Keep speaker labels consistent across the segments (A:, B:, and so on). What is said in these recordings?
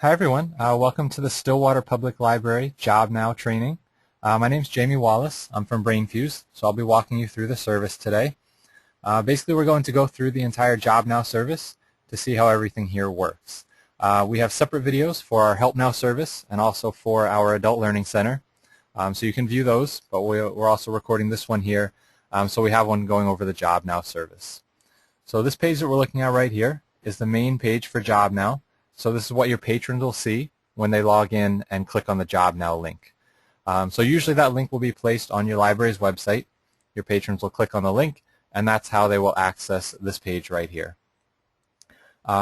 A: Hi everyone, welcome to the Stillwater Public Library JobNow training. My name is Jamie Wallace. I'm from BrainFuse, so I'll be walking you through the service today. Basically, we're going to go through the entire JobNow service to see how everything here works. We have separate videos for our Help Now service and also for our Adult Learning Center, so you can view those, but we're also recording this one here, so we have one going over the JobNow service. So this page that we're looking at right here is the main page for JobNow. So this is what your patrons will see when they log in and click on the JobNow link. So usually that link will be placed on your library's website. Your patrons will click on the link, and that's how they will access this page right here.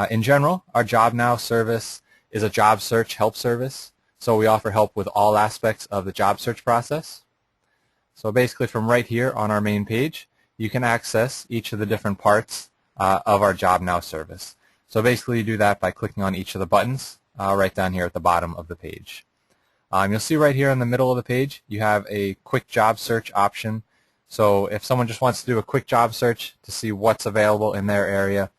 A: In general, our JobNow service is a job search help service. So we offer help with all aspects of the job search process. So basically from right here on our main page, you can access each of the different parts of our JobNow service. So basically you do that by clicking on each of the buttons right down here at the bottom of the page. You'll see right here in the middle of the page you have a quick job search option. So if someone just wants to do a quick job search to see what's available in their area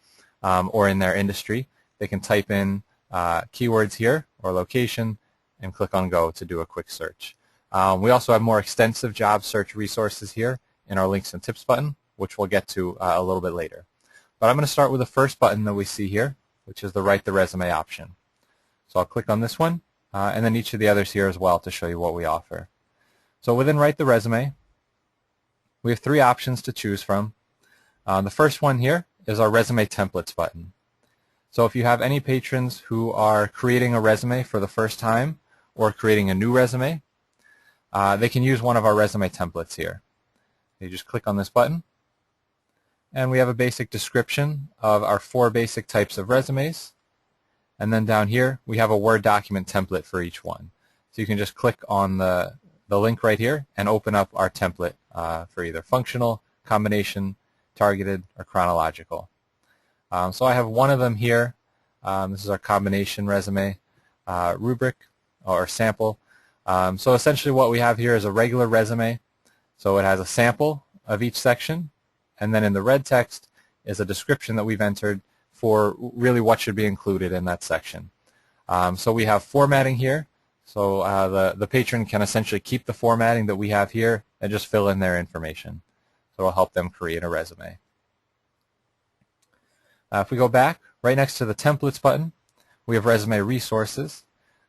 A: or in their industry, they can type in keywords here or location and click on go to do a quick search. We also have more extensive job search resources here in our links and tips button, which we'll get to a little bit later. But I'm going to start with the first button that we see here, which is the Write the Resume option. So I'll click on this one, and then each of the others here as well to show you what we offer. So within Write the Resume, we have three options to choose from. The first one here is our Resume Templates button. So if you have any patrons who are creating a resume for the first time or creating a new resume, they can use one of our resume templates here. You just click on this button, and we have a basic description of our 4 basic types of resumes. And then down here, we have a Word document template for each one. So you can just click on the link right here and open up our template for either functional, combination, targeted, or chronological. So I have one of them here. This is our combination resume rubric or sample. So essentially what we have here is a regular resume. So it has a sample of each section, and then in the red text is a description that we've entered for really what should be included in that section. So we have formatting here. So the patron can essentially keep the formatting that we have here and just fill in their information. So it'll help them create a resume. If we go back, right next to the templates button, we have resume resources.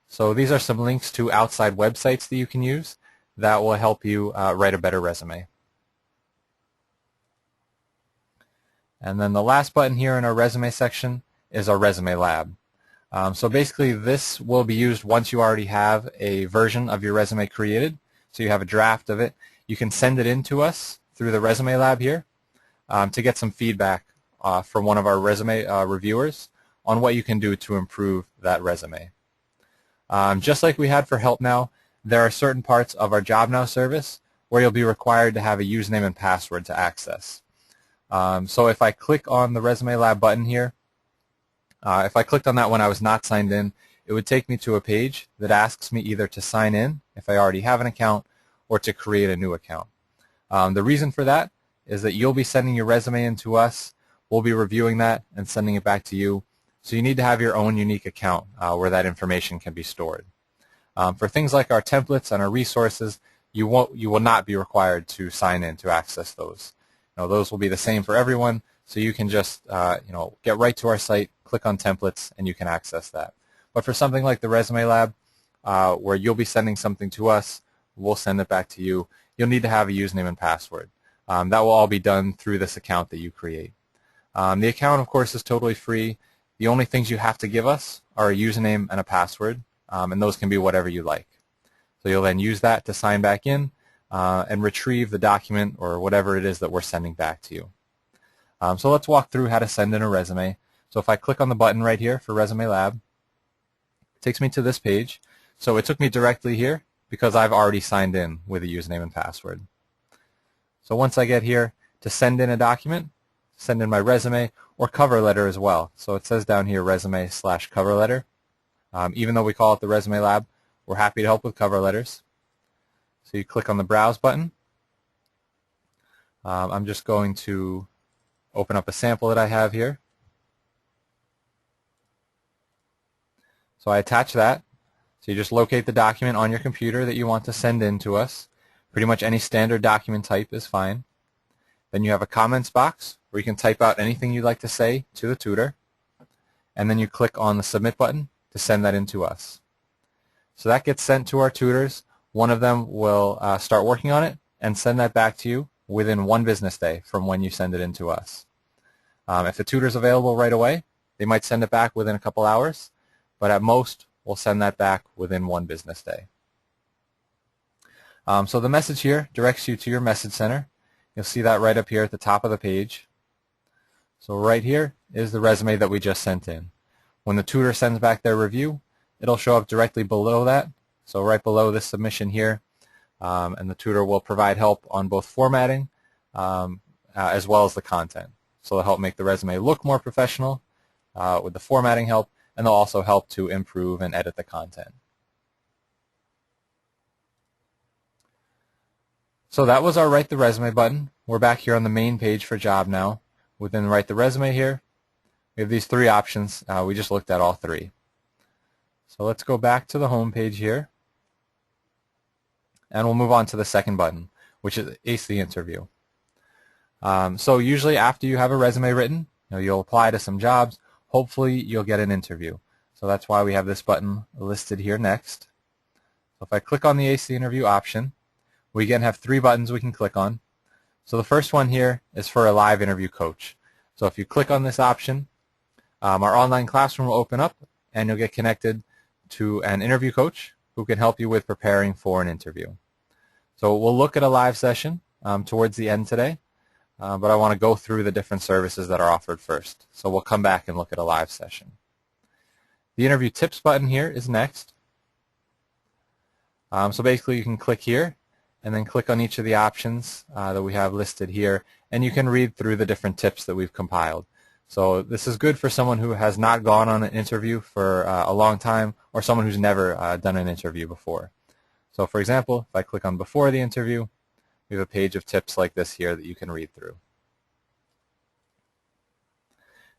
A: So these are some links to outside websites that you can use that will help you write a better resume. And then the last button here in our resume section is our resume lab. So basically this will be used once you already have a version of your resume created. So you have a draft of it. You can send it in to us through the resume lab here to get some feedback from one of our resume reviewers on what you can do to improve that resume. Just like we had for Help Now, there are certain parts of our JobNow service where you'll be required to have a username and password to access. So if I click on the Resume Lab button here, if I clicked on that when I was not signed in, it would take me to a page that asks me either to sign in if I already have an account or to create a new account. The reason for that is that you'll be sending your resume in to us, we'll be reviewing that and sending it back to you. So you need to have your own unique account where that information can be stored. For things like our templates and our resources, you will not be required to sign in to access those. Those will be the same for everyone, so you can just get right to our site, click on templates, and you can access that. But for something like the Resume Lab, where you'll be sending something to us, we'll send it back to you, you'll need to have a username and password. That will all be done through this account that you create. The account, of course, is totally free. The only things you have to give us are a username and a password, and those can be whatever you like. So you'll then use that to sign back in and retrieve the document or whatever it is that we're sending back to you. So let's walk through how to send in a resume. So if I click on the button right here for Resume Lab, it takes me to this page. So it took me directly here because I've already signed in with a username and password. So once I get here to send in a document, send in my resume or cover letter as well. So it says down here resume/cover letter. Even though we call it the Resume Lab, we're happy to help with cover letters. So you click on the Browse button. I'm just going to open up a sample that I have here. So I attach that. So you just locate the document on your computer that you want to send in to us. Pretty much any standard document type is fine. Then you have a comments box where you can type out anything you'd like to say to the tutor. And then you click on the submit button to send that in to us. So that gets sent to our tutors. One of them will start working on it and send that back to you within 1 business day from when you send it in to us. If the tutor's available right away, they might send it back within a couple hours, but at most, we'll send that back within 1 business day. So the message here directs you to your message center. You'll see that right up here at the top of the page. So right here is the resume that we just sent in. When the tutor sends back their review, it'll show up directly below that, so right below this submission here, and the tutor will provide help on both formatting as well as the content. So they'll help make the resume look more professional with the formatting help, and they'll also help to improve and edit the content. So that was our Write the Resume button. We're back here on the main page for JobNow. Within Write the Resume here, we have these 3 options. We just looked at all 3. So let's go back to the home page here, and we'll move on to the second button, which is Ace the Interview. So usually after you have a resume written, you'll apply to some jobs. Hopefully you'll get an interview. So that's why we have this button listed here next. So if I click on the Ace the Interview option, we again have 3 buttons we can click on. So the first one here is for a live interview coach. So if you click on this option, our online classroom will open up, and you'll get connected to an interview coach who can help you with preparing for an interview. So we'll look at a live session towards the end today, but I want to go through the different services that are offered first. So we'll come back and look at a live session. The interview tips button here is next. So basically you can click here and then click on each of the options that we have listed here, and you can read through the different tips that we've compiled. So this is good for someone who has not gone on an interview for a long time, or someone who's never done an interview before. So for example, if I click on before the interview, we have a page of tips like this here that you can read through.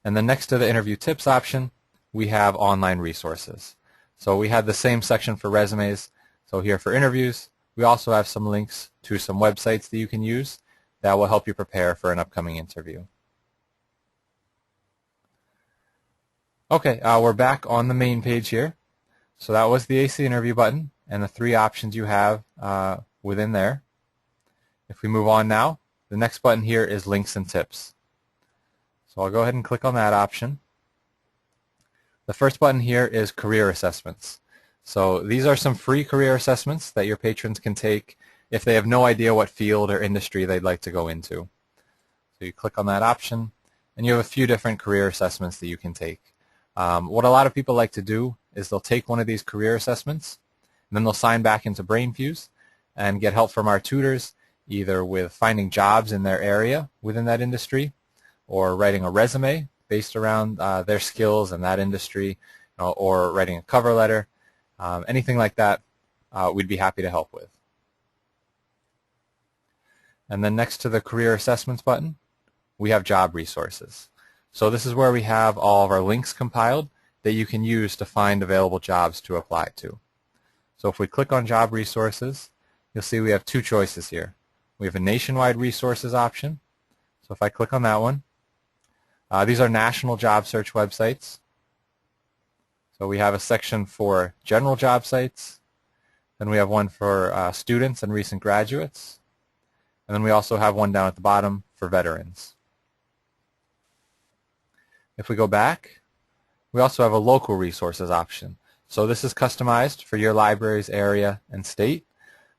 A: And then next to the interview tips option, we have online resources. So we had the same section for resumes. So here for interviews, we also have some links to some websites that you can use that will help you prepare for an upcoming interview. Okay, we're back on the main page here. So that was the Ace the Interview button and the 3 options you have within there. If we move on now, the next button here is Links and Tips. So I'll go ahead and click on that option. The first button here is Career Assessments. So these are some free career assessments that your patrons can take if they have no idea what field or industry they'd like to go into. So you click on that option, and you have a few different career assessments that you can take. What a lot of people like to do is they'll take one of these career assessments, and then they'll sign back into BrainFuse and get help from our tutors, either with finding jobs in their area within that industry, or writing a resume based around their skills in that industry, or writing a cover letter. Anything like that, we'd be happy to help with. And then next to the Career Assessments button, we have Job Resources. So this is where we have all of our links compiled that you can use to find available jobs to apply to. So if we click on Job Resources, you'll see we have 2 choices here. We have a Nationwide Resources option. So if I click on that one, these are national job search websites. So we have a section for general job sites, then we have one for students and recent graduates, and then we also have one down at the bottom for veterans. If we go back, we also have a local resources option. So this is customized for your library's area and state.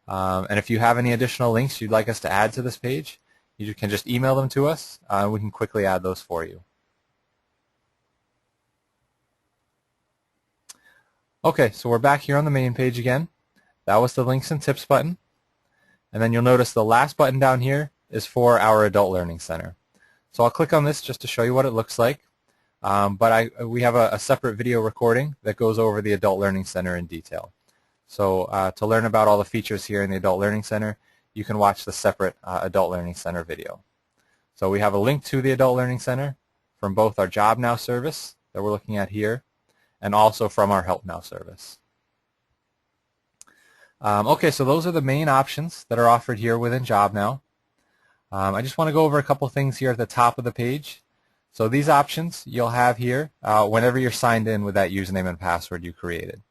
A: And if you have any additional links you'd like us to add to this page, you can just email them to us. We can quickly add those for you. Okay, so we're back here on the main page again. That was the Links and Tips button. And then you'll notice the last button down here is for our Adult Learning Center. So I'll click on this just to show you what it looks like. But we have a separate video recording that goes over the Adult Learning Center in detail. So to learn about all the features here in the Adult Learning Center, you can watch the separate Adult Learning Center video. So we have a link to the Adult Learning Center from both our JobNow service that we're looking at here, and also from our Help Now service. Okay, so those are the main options that are offered here within JobNow. I just want to go over a couple things here at the top of the page. So these options you'll have here whenever you're signed in with that username and password you created.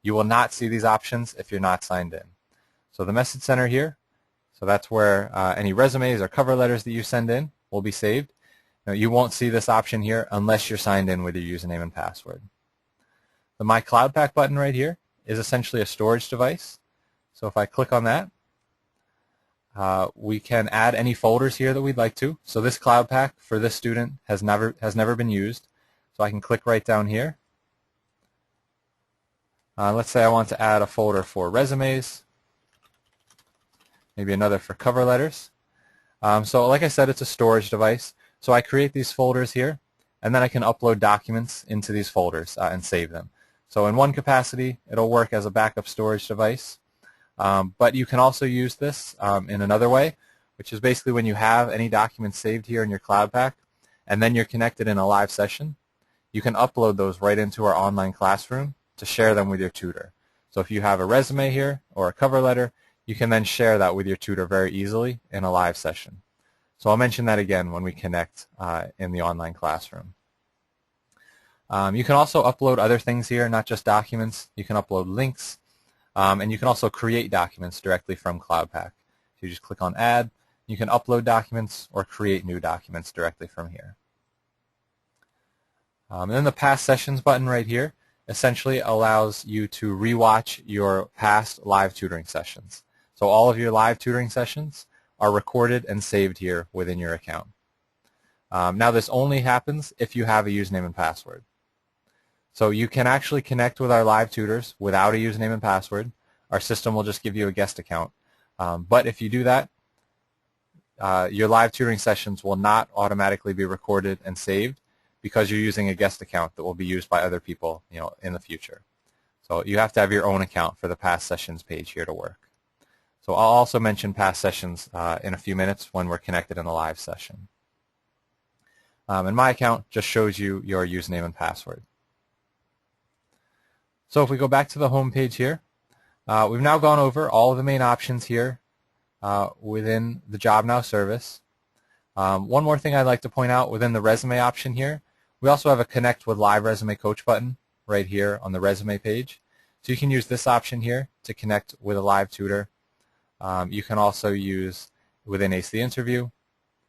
A: You will not see these options if you're not signed in. So the message center here, so that's where any resumes or cover letters that you send in will be saved. Now, you won't see this option here unless you're signed in with your username and password. The My Cloud Pack button right here is essentially a storage device. So if I click on that, we can add any folders here that we'd like to. So this Cloud Pack for this student has never been used. So I can click right down here. Let's say I want to add a folder for resumes, maybe another for cover letters. So like I said, it's a storage device. So I create these folders here, and then I can upload documents into these folders and save them. So in one capacity, it'll work as a backup storage device. But you can also use this in another way, which is basically when you have any documents saved here in your Cloud Pack, and then you're connected in a live session, you can upload those right into our online classroom to share them with your tutor. So if you have a resume here or a cover letter, you can then share that with your tutor very easily in a live session. So I'll mention that again when we connect in the online classroom. You can also upload other things here, not just documents. You can upload links, and you can also create documents directly from Cloud Pack. So you just click on Add. You can upload documents or create new documents directly from here. And then the Past Sessions button right here essentially allows you to rewatch your past live tutoring sessions. So all of your live tutoring sessions are recorded and saved here within your account. Now this only happens if you have a username and password. So you can actually connect with our live tutors without a username and password. Our system will just give you a guest account. But if you do that, your live tutoring sessions will not automatically be recorded and saved because you're using a guest account that will be used by other people, in the future. So you have to have your own account for the Past Sessions page here to work. So I'll also mention Past Sessions in a few minutes when we're connected in a live session. And my account just shows you your username and password. So if we go back to the home page here, we've now gone over all of the main options here within the JobNow service. One more thing I'd like to point out within the resume option here, we also have a Connect with Live Resume Coach button right here on the resume page. So you can use this option here to connect with a live tutor. You can also use, within Ace the Interview,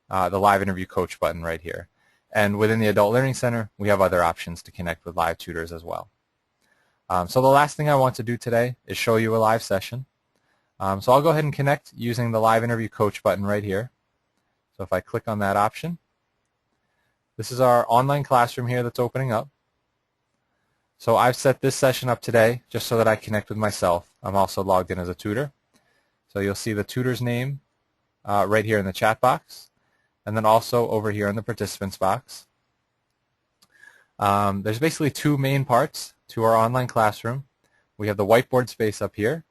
A: the Live Interview Coach button right here. And within the Adult Learning Center, we have other options to connect with live tutors as well. So the last thing I want to do today is show you a live session. So I'll go ahead and connect using the Live Interview Coach button right here. So if I click on that option, this is our online classroom here that's opening up. So I've set this session up today just so that I connect with myself. I'm also logged in as a tutor. So you'll see the tutor's name right here in the chat box, and then also over here in the participants box. There's basically two main parts to our online classroom. We have the whiteboard space up here,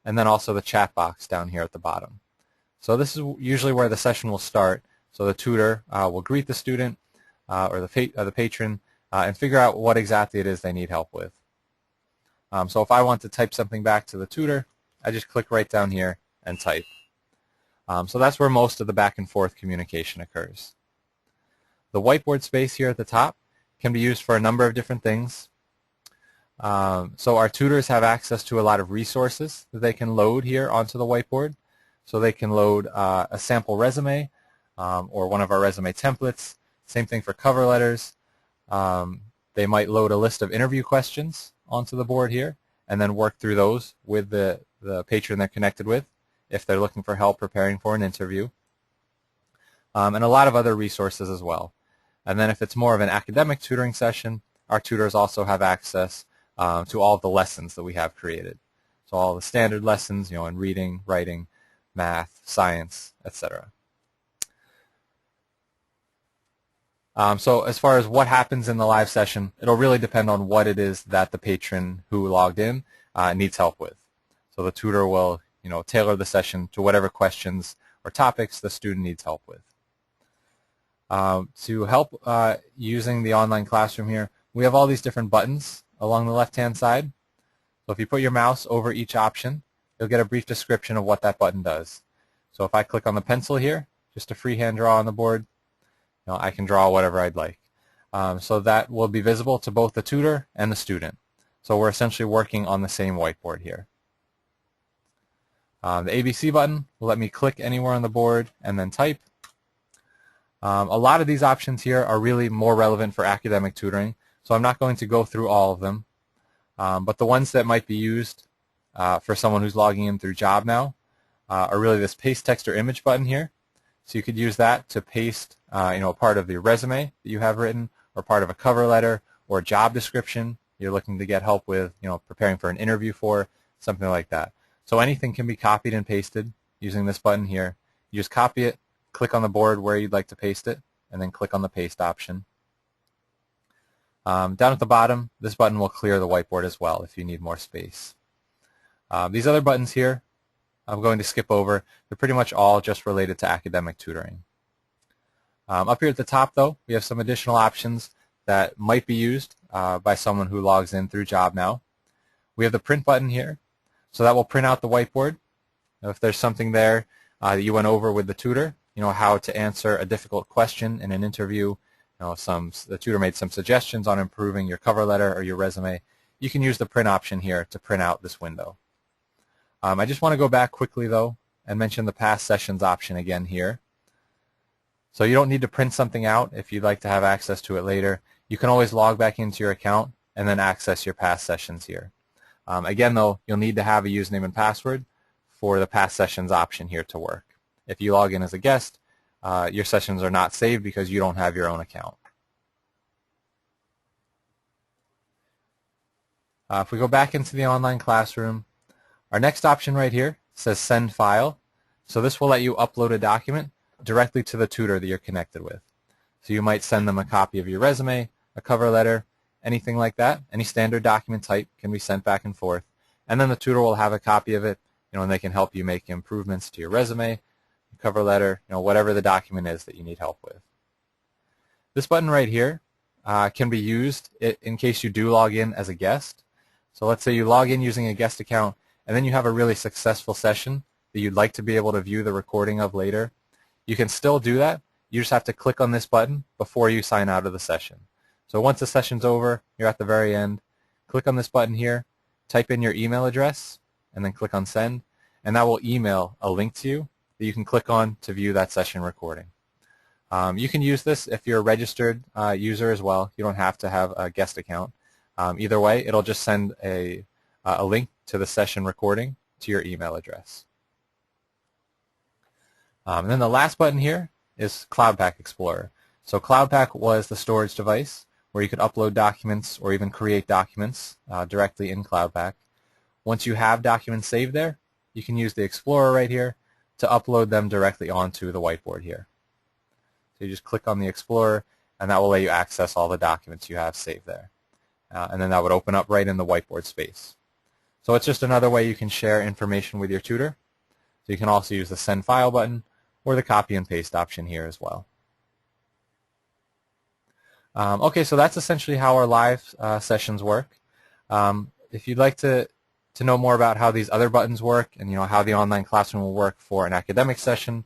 A: and then also the chat box down here at the bottom. So this is usually where the session will start. So the tutor will greet the student or the patron and figure out what exactly it is they need help with. So if I want to type something back to the tutor, I just click right down here and type. So that's where most of the back and forth communication occurs. The whiteboard space here at the top can be used for a number of different things. So our tutors have access to a lot of resources that they can load here onto the whiteboard. So they can load a sample resume or one of our resume templates. Same thing for cover letters. They might load a list of interview questions onto the board here and then work through those with the patron they're connected with if they're looking for help preparing for an interview. And a lot of other resources as well. And then if it's more of an academic tutoring session, our tutors also have access to all of the lessons that we have created. So all the standard lessons, in reading, writing, math, science, etc. So as far as what happens in the live session, it'll really depend on what it is that the patron who logged in needs help with. So the tutor will, tailor the session to whatever questions or topics the student needs help with. To help using the online classroom here, we have all these different buttons along the left-hand side. So if you put your mouse over each option, you'll get a brief description of what that button does. So if I click on the pencil here, just a freehand draw on the board, I can draw whatever I'd like. So that will be visible to both the tutor and the student. So we're essentially working on the same whiteboard here. The ABC button will let me click anywhere on the board and then type. A lot of these options here are really more relevant for academic tutoring, so I'm not going to go through all of them. But the ones that might be used for someone who's logging in through JobNow are really this paste text or image button here. So you could use that to paste a part of your resume that you have written, or part of a cover letter, or a job description you're looking to get help with, preparing for an interview for, something like that. So anything can be copied and pasted using this button here. You just copy it, click on the board where you'd like to paste it, and then click on the paste option. Down at the bottom, this button will clear the whiteboard as well if you need more space. These other buttons here, I'm going to skip over. They're pretty much all just related to academic tutoring. Up here at the top, though, we have some additional options that might be used by someone who logs in through JobNow. We have the print button here, so that will print out the whiteboard. If there's something there that you went over with the tutor, how to answer a difficult question in an interview, the tutor made some suggestions on improving your cover letter or your resume, you can use the print option here to print out this window. I just want to go back quickly, though, and mention the past sessions option again here. So you don't need to print something out if you'd like to have access to it later. You can always log back into your account and then access your past sessions here. Again, though, you'll need to have a username and password for the past sessions option here to work. If you log in as a guest, your sessions are not saved because you don't have your own account. If we go back into the online classroom, our next option right here says Send File. So this will let you upload a document directly to the tutor that you're connected with. So you might send them a copy of your resume, a cover letter, anything like that. Any standard document type can be sent back and forth. And then the tutor will have a copy of it, and they can help you make improvements to your resume, cover letter, whatever the document is that you need help with. This button right here can be used in case you do log in as a guest. So let's say you log in using a guest account, and then you have a really successful session that you'd like to be able to view the recording of later. You can still do that. You just have to click on this button before you sign out of the session. So once the session's over, you're at the very end, click on this button here, type in your email address, and then click on Send, and that will email a link to you that you can click on to view that session recording. You can use this if you're a registered user as well. You don't have to have a guest account. Either way, it'll just send a link to the session recording to your email address. And then the last button here is Cloud Pack Explorer. So Cloud Pack was the storage device where you could upload documents or even create documents directly in Cloud Pack. Once you have documents saved there, you can use the Explorer right here to upload them directly onto the whiteboard here. So you just click on the Explorer, and that will let you access all the documents you have saved there. And then that would open up right in the whiteboard space. So it's just another way you can share information with your tutor. So you can also use the Send File button or the Copy and Paste option here as well. Okay, so that's essentially how our live sessions work. If you'd like to know more about how these other buttons work and how the online classroom will work for an academic session,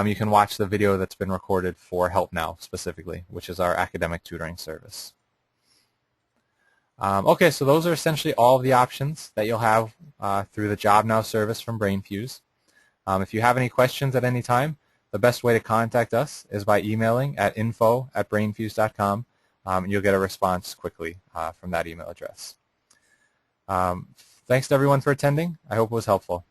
A: you can watch the video that's been recorded for Help Now specifically, which is our academic tutoring service. Okay, so those are essentially all of the options that you'll have through the JobNow service from BrainFuse. If you have any questions at any time, the best way to contact us is by emailing at info@brainfuse.com, and you'll get a response quickly from that email address. Thanks to everyone for attending. I hope it was helpful.